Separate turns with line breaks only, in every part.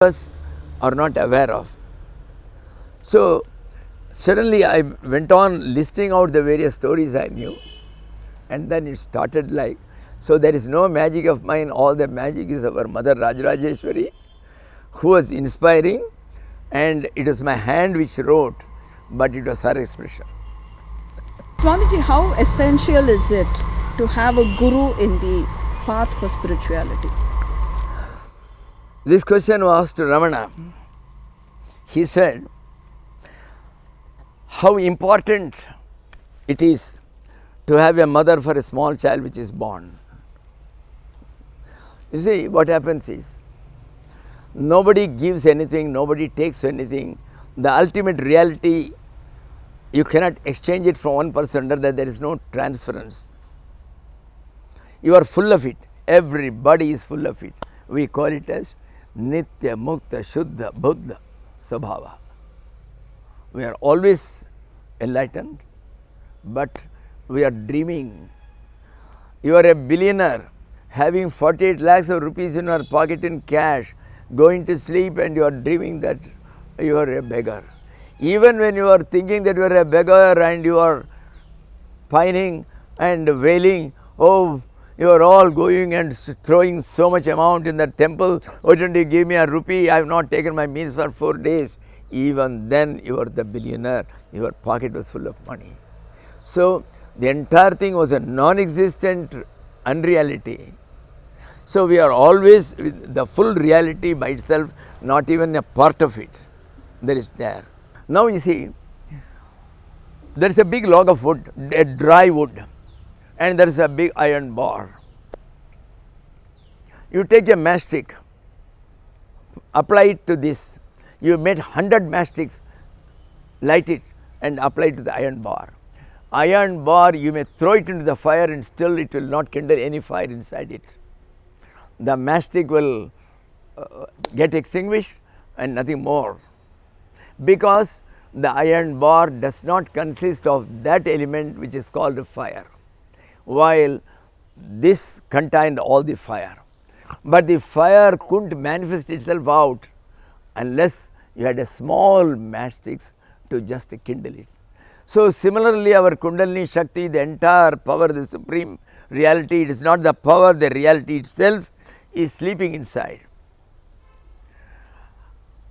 us are not aware of. So suddenly I went on listing out the various stories I knew, and then it started like, so there is no magic of mine, all the magic is our mother Rajarajeshwari, who was inspiring, and it was my hand which wrote, but it was her expression.
Swamiji, how essential is it to have a guru in the path for spirituality?
This question was asked to Ramana. He said, how important it is to have a mother for a small child which is born. You see, what happens is, nobody gives anything, nobody takes anything. The ultimate reality, you cannot exchange it from one person to another, there is no transference. You are full of it, everybody is full of it. We call it as Nitya Mukta Shuddha Buddha Sabhava. We are always enlightened, but we are dreaming. You are a billionaire having 48 lakhs of rupees in your pocket in cash, going to sleep, and you are dreaming that you are a beggar. Even when you are thinking that you are a beggar and you are pining and wailing, oh, you are all going and throwing so much amount in the temple, why don't you give me a rupee, I have not taken my meals for 4 days. Even then you are the billionaire, your pocket was full of money. So the entire thing was a non-existent unreality. So we are always with the full reality by itself, not even a part of it, that is there. Now you see, there is a big log of wood, a dry wood, and there is a big iron bar. You take a matchstick, apply it to this. You made 100 matchsticks, light it and apply it to the iron bar. Iron bar, you may throw it into the fire and still it will not kindle any fire inside it. The matchstick will get extinguished and nothing more, because the iron bar does not consist of that element which is called fire, while this contained all the fire. But the fire couldn't manifest itself out unless you had a small matchsticks to just kindle it. So similarly, our Kundalini Shakti, the entire power, the supreme reality, it is not the power, the reality itself is sleeping inside.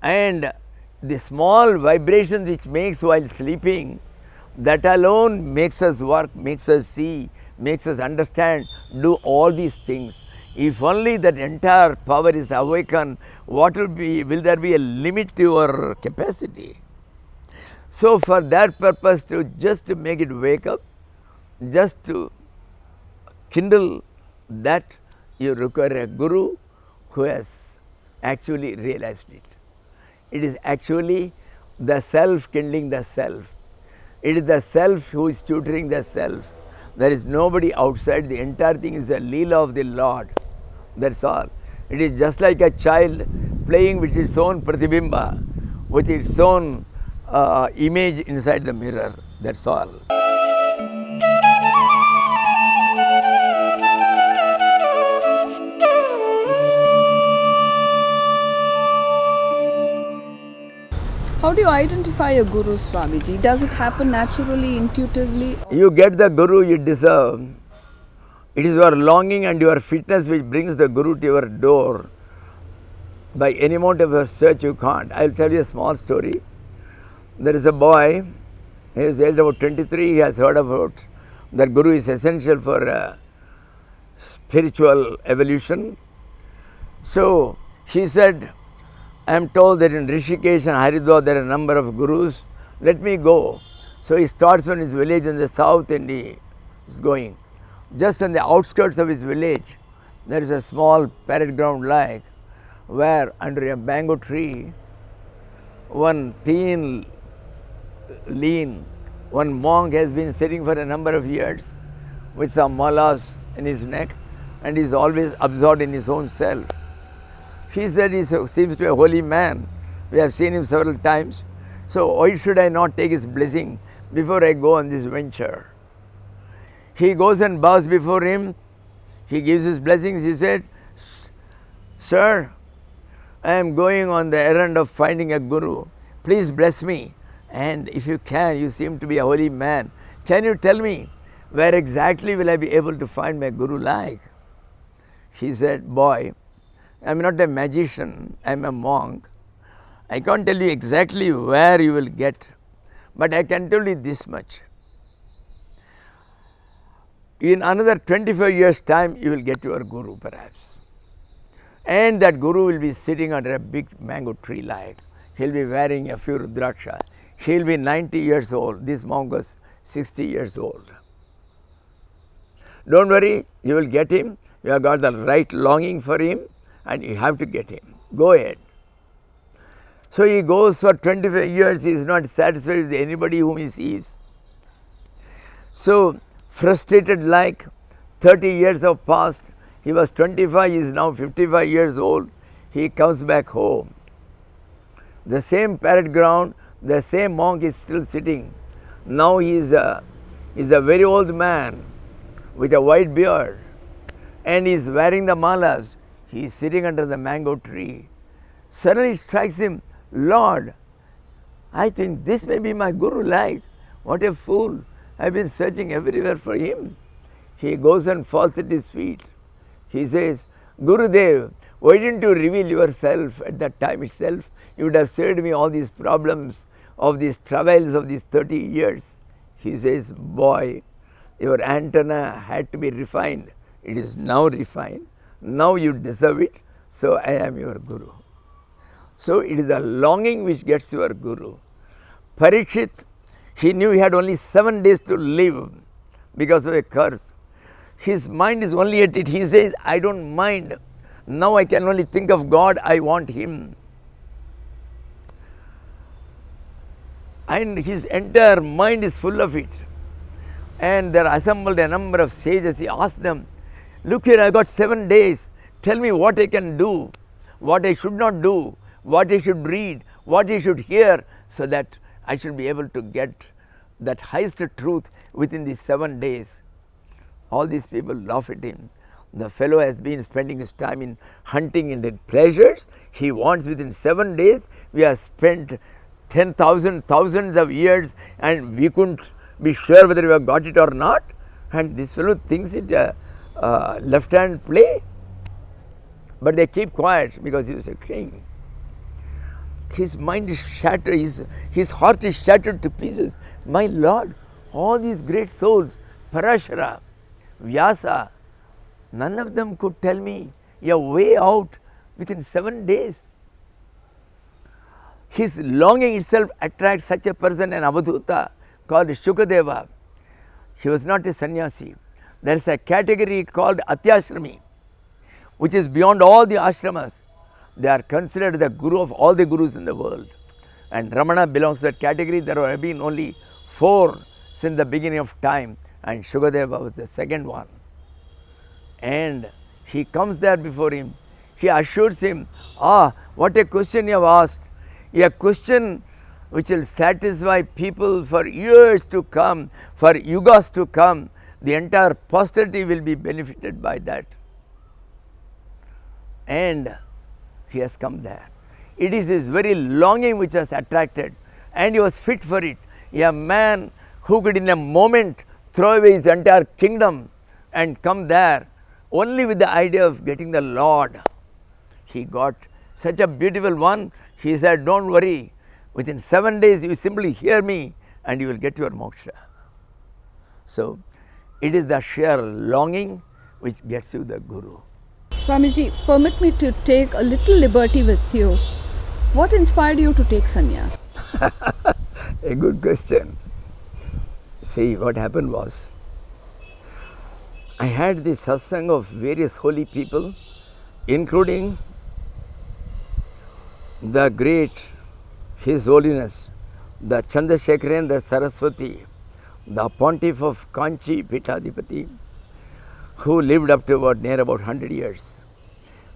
And the small vibrations which makes while sleeping, that alone makes us work, makes us see, makes us understand, do all these things. If only that entire power is awakened, what will there be a limit to your capacity? So for that purpose, to make it wake up, just to kindle that, you require a guru who has actually realized it. It is actually the self kindling the self. It is the self who is tutoring the self. There is nobody outside. The entire thing is a Leela of the Lord. That's all. It is just like a child playing with its own pratibimba, with its own image inside the mirror. That's all.
How do you identify a guru, Swamiji? Does it happen naturally, intuitively?
You get the guru you deserve. It is your longing and your fitness which brings the guru to your door. By any amount of your search, you can't. I will tell you a small story. There is a boy, he is aged about 23, he has heard about that guru is essential for spiritual evolution. So he said, I am told that in Rishikesh and Haridwar there are a number of gurus, let me go. So he starts from his village in the south and he is going. Just on the outskirts of his village, there is a small parade ground like, where under a bamboo tree, one thin, lean, one monk has been sitting for a number of years with some malas in his neck, and is always absorbed in his own self. He said he seems to be a holy man. We have seen him several times. So why should I not take his blessing before I go on this venture? He goes and bows before him. He gives his blessings. He said, Sir, I am going on the errand of finding a guru. Please bless me. And if you can, you seem to be a holy man. Can you tell me where exactly will I be able to find my guru like? He said, boy, I am not a magician, I am a monk. I can't tell you exactly where you will get, but I can tell you this much. In another 25 years' time, you will get your guru perhaps. And that guru will be sitting under a big mango tree like. He will be wearing a few rudraksha. He will be 90 years old. This monk was 60 years old. Don't worry, you will get him. You have got the right longing for him and you have to get him. Go ahead. So he goes for 25 years, he is not satisfied with anybody whom he sees. So frustrated like, 30 years have passed, he was 25, he is now 55 years old, he comes back home. The same parrot ground, the same monk is still sitting. Now he is a very old man with a white beard and he is wearing the malas. He is sitting under the mango tree. Suddenly it strikes him, Lord, I think this may be my guru like. What a fool. I have been searching everywhere for him. He goes and falls at his feet. He says, Gurudev, why didn't you reveal yourself at that time itself? You would have saved me all these problems of these travails of these 30 years. He says, boy, your antenna had to be refined. It is now refined. Now you deserve it. So I am your guru. So it is the longing which gets your guru. Parikshit, he knew he had only 7 days to live because of a curse. His mind is only at it. He says, I don't mind. Now I can only think of God. I want him. And his entire mind is full of it. And there assembled a number of sages. He asked them, look here, I got 7 days. Tell me what I can do, what I should not do, what I should read, what I should hear, so that I should be able to get that highest truth within these 7 days. All these people laugh at him. The fellow has been spending his time in hunting and in pleasures. He wants within 7 days. We have spent 10,000, thousands of years and we couldn't be sure whether we have got it or not. And this fellow thinks it a left hand play. But they keep quiet because he was a king. His mind is shattered, his heart is shattered to pieces. My Lord, all these great souls, Parashara, Vyasa, none of them could tell me a way out within 7 days. His longing itself attracts such a person, an Avadhuta called Shukadeva. He was not a sannyasi. There is a category called Atyashrami, which is beyond all the ashramas. They are considered the guru of all the gurus in the world. And Ramana belongs to that category. There have been only 4 since the beginning of time, and Shukadeva was the second one. And he comes there before him. He assures him, what a question you have asked. A question which will satisfy people for years to come, for yugas to come. The entire posterity will be benefited by that. And he has come there. It is his very longing which has attracted, and he was fit for it. A man who could in a moment throw away his entire kingdom and come there only with the idea of getting the Lord. He got such a beautiful one. He said, don't worry, within 7 days you simply hear me and you will get your moksha. So it is the sheer longing which gets you the guru.
Swamiji, permit me to take a little liberty with you. What inspired you to take sannyas?
A good question. See, what happened was, I had the satsang of various holy people, including the great His Holiness, the Chandrasekharan, the Saraswati, the Pontiff of Kanchi Pithadipati, who lived up to near about 100 years.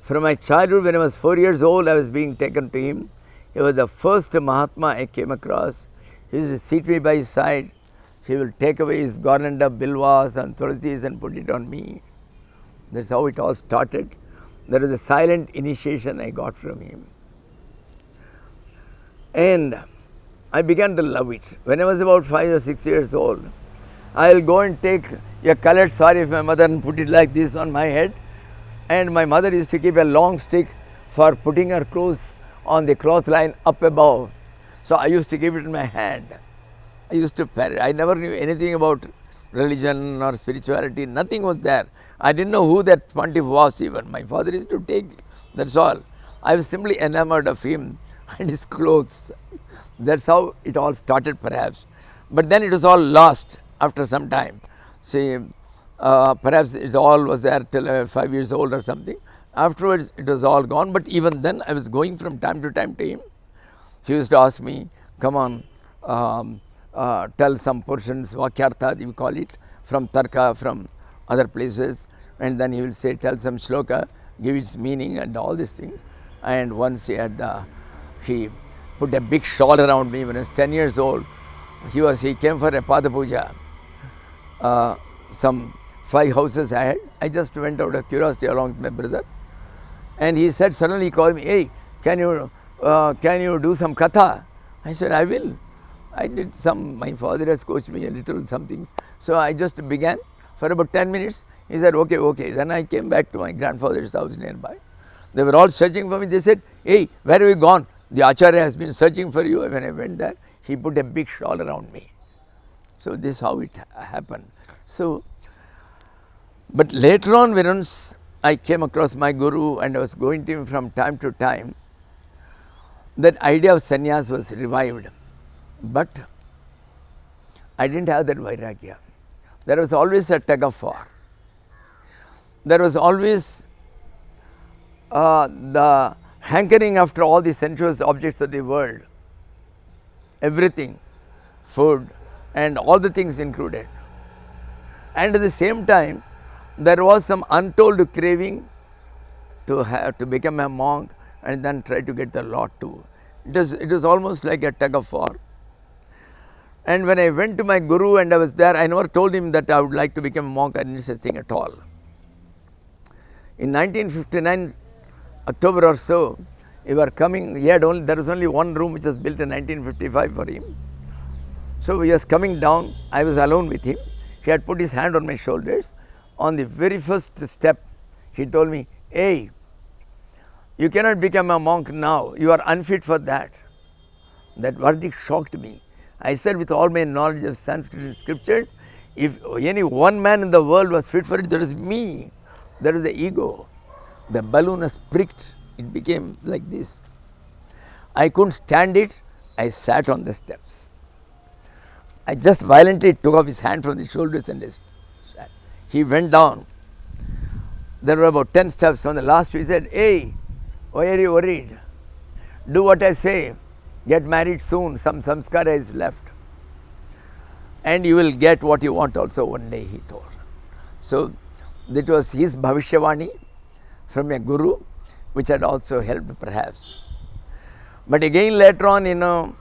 From my childhood, when I was 4 years old, I was being taken to him. He was the first Mahatma I came across. He used to sit me by his side. He will take away his garland of bilwas and tulsis and put it on me. That's how it all started. That was a silent initiation I got from him. And I began to love it. When I was about 5 or 6 years old, I will go and take a colored sari of my mother and put it like this on my head. And my mother used to keep a long stick for putting her clothes on the cloth line up above. So I used to keep it in my hand. I used to parrot. I never knew anything about religion or spirituality. Nothing was there. I didn't know who that pontiff was even. My father used to take, that's all. I was simply enamored of him and his clothes. That's how it all started perhaps. But then it was all lost after some time. See, perhaps it all was there till 5 years old or something. Afterwards it was all gone, but even then I was going from time to time to him. He used to ask me, come on, tell some portions, Vakyartha we call it, from Tarka, from other places, and then he will say, tell some shloka, give its meaning and all these things. And once he put a big shawl around me when I was 10 years old. He came for a Pada Puja. Some 5 houses I had. I just went out of curiosity along with my brother. And he said, suddenly he called me, hey, can you do some katha? I said, I will. I did some, my father has coached me a little, some things. So I just began for about 10 minutes. He said, okay, okay. Then I came back to my grandfather's house nearby. They were all searching for me. They said, hey, where have you gone? The Acharya has been searching for you. When I went there, he put a big shawl around me. So this is how it happened. So, but later on, once I came across my guru and I was going to him from time to time, that idea of sannyas was revived. But I didn't have that vairagya. There was always a tug of war. There was always the hankering after all the sensuous objects of the world. Everything, food and all the things included. And at the same time, there was some untold craving to become a monk and then try to get the lot too. It was almost like a tug of war. And when I went to my guru and I was there, I never told him that I would like to become a monk. I didn't say a thing at all. In 1959, October or so, we were coming. There was only one room which was built in 1955 for him. So he was coming down. I was alone with him. He had put his hand on my shoulders. On the very first step, he told me, hey, you cannot become a monk now. You are unfit for that. That verdict shocked me. I said, with all my knowledge of Sanskrit scriptures, if any one man in the world was fit for it, that is me. That is the ego. The balloon was pricked. It became like this. I couldn't stand it. I sat on the steps. I just violently took off his hand from the shoulders and sat. He went down. There were about 10 steps. On the last, he said, hey, why are you worried? Do what I say. Get married soon. Some samskara is left. And you will get what you want also one day, he told. So, that was his bhavishyavani from a guru, which had also helped perhaps. But again later on,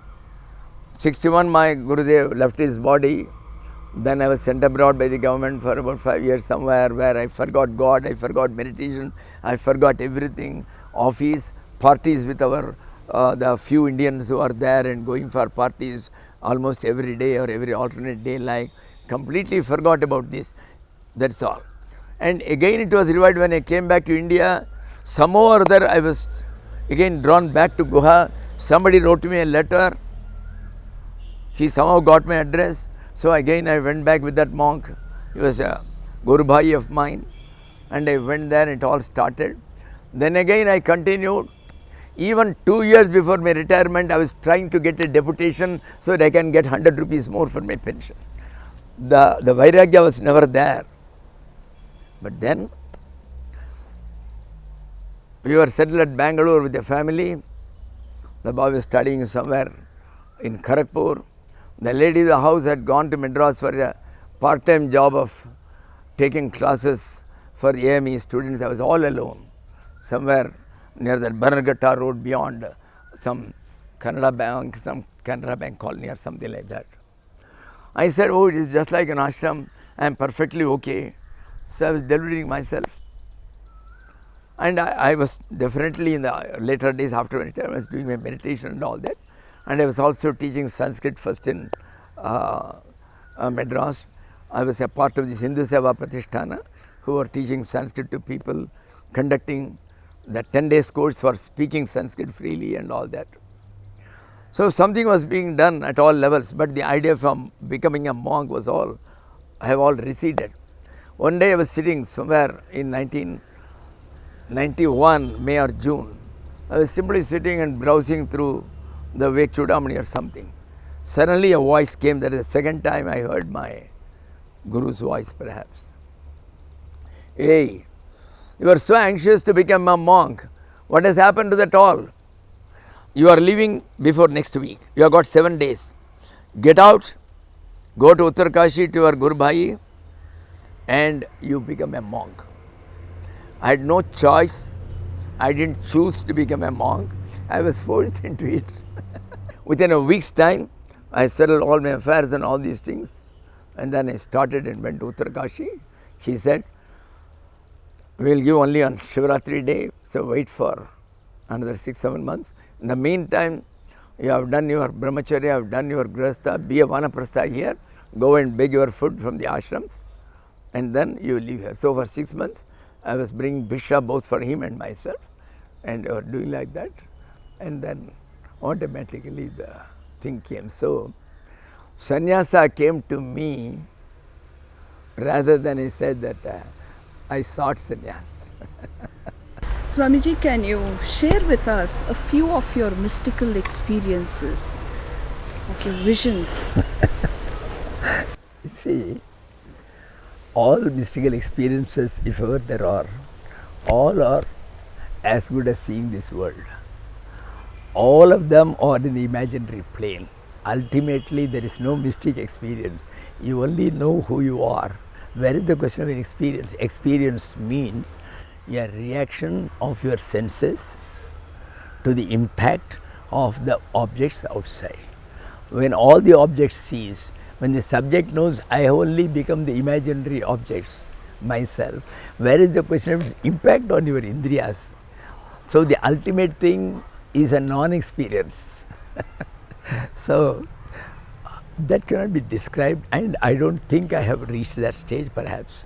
61, my Gurudev left his body. Then I was sent abroad by the government for about 5 years somewhere where I forgot God, I forgot meditation, I forgot everything. Office, parties with the few Indians who are there and going for parties almost every day or every alternate day, like completely forgot about this. That's all. And again it was revived when I came back to India. Somehow or other I was again drawn back to Guha. Somebody wrote me a letter. He somehow got my address. So again I went back with that monk. He was a Guru Bhai of mine. And I went there and it all started. Then again I continued. Even 2 years before my retirement, I was trying to get a deputation so that I can get 100 rupees more for my pension. The Vairagya was never there. But then, we were settled at Bangalore with the family. The boy was studying somewhere in Kharagpur. The lady of the house had gone to Madras for a part-time job of taking classes for AME students. I was all alone, somewhere near the Bannerghatta road beyond some Canara Bank colony or something like that. I said, oh, it is just like an ashram. I am perfectly okay. So I was deluding myself. And I was definitely in the later days after retirement, I was doing my meditation and all that. and I was also teaching Sanskrit first in Madras. I was a part of this Hindu Seva Pratishtana, who were teaching Sanskrit to people, conducting the 10 days course for speaking Sanskrit freely and all that. So something was being done at all levels, but the idea from becoming a monk was have all receded. One day I was sitting somewhere in 1991, May or June. I was simply sitting and browsing through the Vek Chudamani or something. Suddenly a voice came. That is the second time I heard my Guru's voice perhaps. Hey, you are so anxious to become a monk. What has happened to that all? You are leaving before next week. You have got 7 days. Get out, go to Uttarkashi to your Guru Bhai, and you become a monk. I had no choice. I didn't choose to become a monk. I was forced into it. Within a week's time, I settled all my affairs and all these things. And then I started and went to Uttarkashi. She said, we will give only on Shivratri day, so wait for another 6-7 months. In the meantime, you have done your brahmacharya, you have done your grihastha, be a vanaprastha here, go and beg your food from the ashrams, and then you leave here. So for 6 months, I was bringing bhiksha both for him and myself, and doing like that. And then automatically the thing came. So sannyasa came to me rather than I said that I sought sannyas.
Swamiji, can you share with us a few of your mystical experiences, of your visions?
You see, all mystical experiences, if ever there are, all are as good as seeing this world. All of them are in the imaginary plane. Ultimately, there is no mystic experience. You only know who you are. Where is the question of an experience? Experience means a reaction of your senses to the impact of the objects outside. When all the objects cease, when the subject knows I have only become the imaginary objects myself, where is the question of its impact on your indriyas? So the ultimate thing is a non-experience. So that cannot be described, and I don't think I have reached that stage perhaps.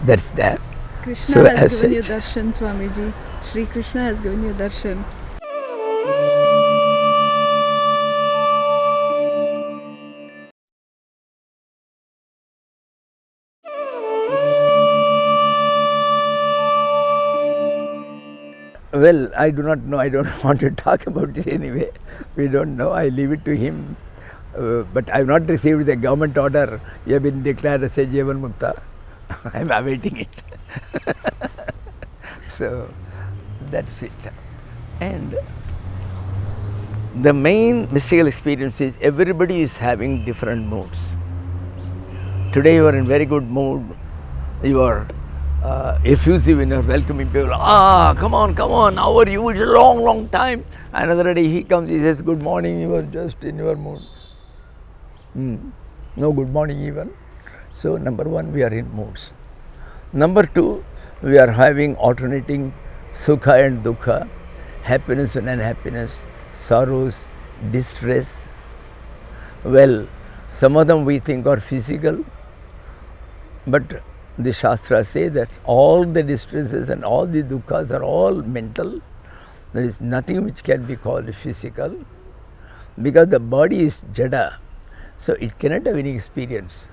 That's that.
Krishna
So
has
as
given you
such-
darshan, Swamiji. Shri Krishna has given you darshan.
Well, I do not know. I don't want to talk about it anyway. We don't know. I leave it to him. But I have not received the government order. You have been declared as a Jeevan Mukta. I am awaiting it. So that's it. And the main mystical experience is everybody is having different moods. Today you are in very good mood. You are effusive in your welcoming people. Come on, how are you? It's a long, long time. Another day he comes, he says, good morning, you are just in your mood. No good morning even. So number one, we are in moods. Number two, we are having alternating sukha and dukkha, happiness and unhappiness, sorrows, distress. Well, some of them we think are physical, but the Shastras say that all the distresses and all the dukkhas are all mental. There is nothing which can be called physical, because the body is jada, so it cannot have any experience.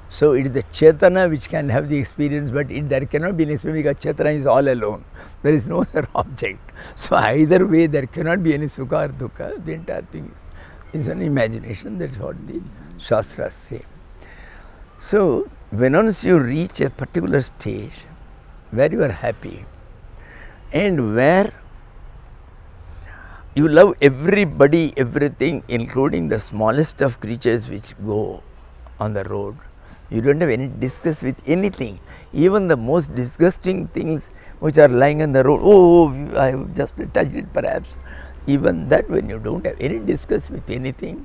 So it is the Chetana which can have the experience, but there cannot be an experience because Chetana is all alone. There is no other object. So either way there cannot be any Sukha or Dukkha. The entire thing is an imagination. That is what the Shastras say. So when once you reach a particular stage where you are happy and where you love everybody, everything, including the smallest of creatures which go on the road, you don't have any disgust with anything. Even the most disgusting things which are lying on the road, I have just touched it perhaps. Even that, when you don't have any disgust with anything,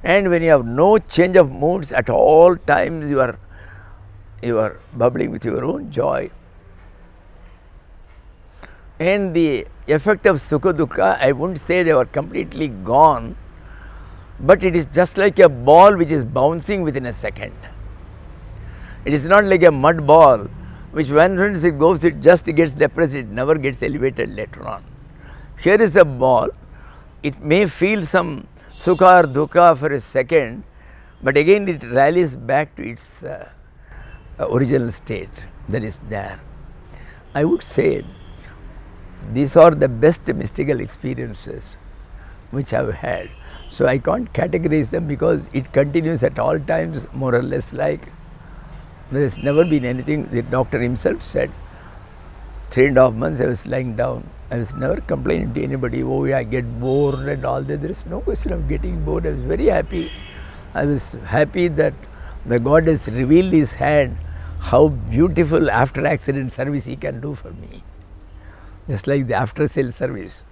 and when you have no change of moods at all times, you are bubbling with your own joy. And the effect of Sukha Dukkha, I wouldn't say they were completely gone, but it is just like a ball which is bouncing within a second. It is not like a mud ball which once it goes, it just gets depressed, it never gets elevated later on. Here is a ball, it may feel some sukha or dukkha for a second, but again it rallies back to its original state that is there. I would say these are the best mystical experiences which I have had. So I can't categorize them because it continues at all times more or less like. There has never been anything, the doctor himself said, 3.5 months I was lying down. I was never complaining to anybody, oh yeah, I get bored and all that. There is no question of getting bored. I was very happy. I was happy that the God has revealed His hand, how beautiful after accident service He can do for me. Just like the after sale service.